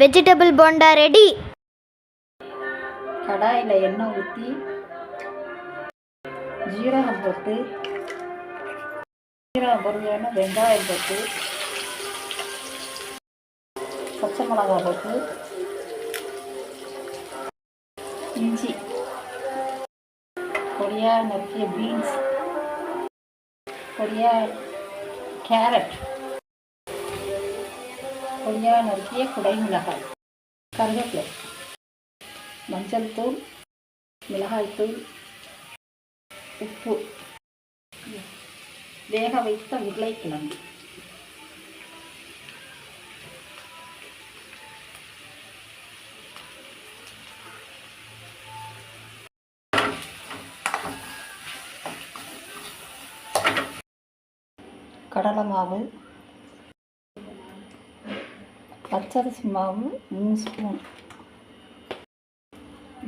Vegetable bonda ready. கடாயில் எண்ணெய் ஊற்றி ஜீரகம் போட்டு பொரிஞ்சோடனே வெங்காயம் போட்டு பச்சை மிளகாய் போட்டு இஞ்சி பொடியாக நறுக்கிய பீன்ஸ் பொடியாக கேரட் பொடியாக நறுக்கிய குடை மிளகாய் கருவேப்பிலை மஞ்சள் தூள் மிளகாய்த்தூள் உப்பு வேக வைத்த உருளைக்கிழங்கு கடலை மாவு பச்சரிசி மாவு 3 ஸ்பூன்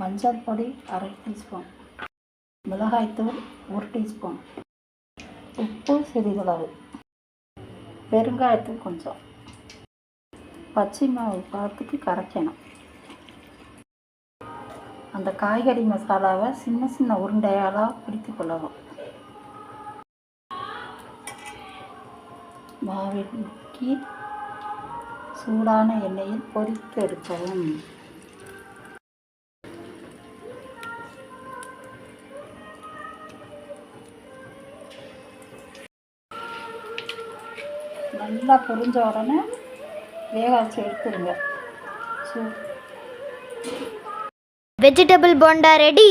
மஞ்சள் பொடி 1/2 டீஸ்பூன் மிளகாய்த்தூள் 1 டீஸ்பூன் உப்பு சிறிதளவு பெருங்காயத்தூள் கொஞ்சம் பச்சை மாவு பார்த்துட்டு கரைக்கணும். அந்த காய்கறி மசாலாவை சின்ன சின்ன உருண்டையால் பிடித்து கொள்ளவும். மாவை முக்கி சூடான எண்ணெயில் பொரித்து எடுக்கவும். நல்லா பொரிஞ்ச உடனே வேக வச்சு எடுத்துருங்க. Vegetable bonda ready.